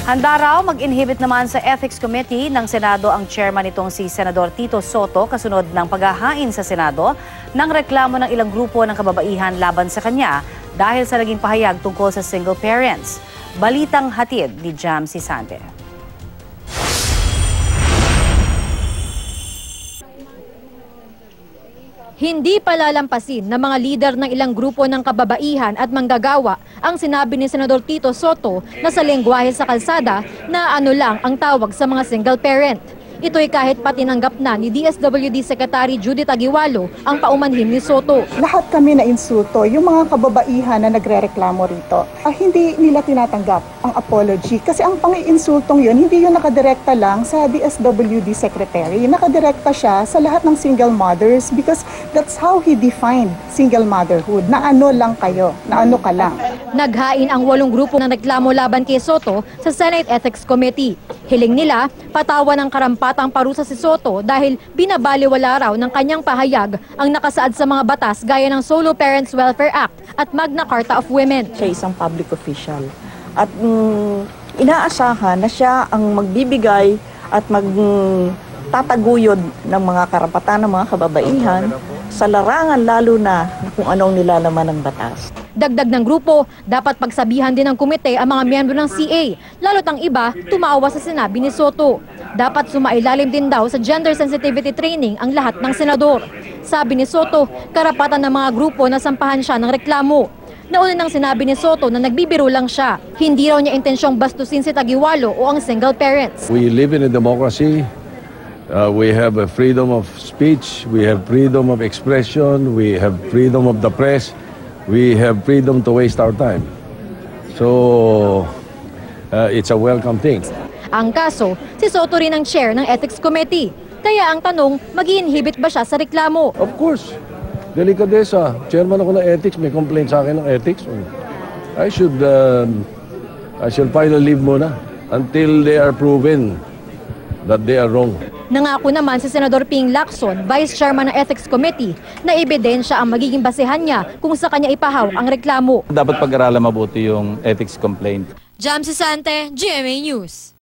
Handa raw mag-inhibit naman sa Ethics Committee ng Senado ang chairman nitong si Senador Tito Soto kasunod ng paghahain sa Senado ng reklamo ng ilang grupo ng kababaihan laban sa kanya dahil sa naging pahayag tungkol sa single parents. Balitang hatid ni Jam Sisante. Hindi palalampasin ng mga lider ng ilang grupo ng kababaihan at manggagawa ang sinabi ni Senador Tito Soto na sa lengguwahe sa kalsada na ano lang ang tawag sa mga single parent. Ito'y kahit pa tinanggap na ni DSWD Secretary Judith Aguiwalo ang paumanhin ni Soto. Lahat kami na insulto, yung mga kababaihan na nagrereklamo rito, hindi nila tinatanggap ang apology. Kasi ang pang-iinsultong yun, hindi yun nakadirekta lang sa DSWD Secretary. Nakadirekta siya sa lahat ng single mothers because that's how he defined single motherhood. Na ano lang kayo, na ano ka lang. Naghain ang 8 grupo ng reklamo laban kay Soto sa Senate Ethics Committee. Hiling nila, patawan ng karampatang parusa si Soto dahil binabaliwala raw ng kanyang pahayag ang nakasaad sa mga batas gaya ng Solo Parents Welfare Act at Magna Carta of Women. Siya isang public official at inaasahan na siya ang magbibigay at magtataguyod ng mga karapatan ng mga kababaihan sa larangan lalo na kung anong nilalaman ng batas. Dagdag ng grupo, dapat pagsabihan din ng komite ang mga miyembro ng CA, lalo't ang iba tumawa sa sinabi ni Soto. Dapat sumailalim din daw sa gender sensitivity training ang lahat ng senador. Sabi ni Soto, karapatan ng mga grupo na sampahan siya ng reklamo. Nauna nang sinabi ni Soto na nagbibiro lang siya. Hindi raw niya intensyong bastusin si Aguiwalo o ang single parents. We live in a democracy. We have a freedom of speech. We have freedom of expression. We have freedom of the press. We have freedom to waste our time. So, it's a welcome thing. Ang kaso, si Soto rin ang chair ng Ethics Committee. Kaya ang tanong, mag-i-inhibit ba siya sa reklamo? Of course. Delikadesa. Chairman ako ng ethics. May complaint sa akin ng ethics. I should file a leave muna until they are proven that they are wrong. Nangako naman si Senador Ping Lacson, Vice Chairman ng Ethics Committee, na ebidensya ang magiging basehan niya kung sa kanya ipahawak ang reklamo. Dapat pag-aralan mabuti yung ethics complaint. Jam Sisante, GMA News.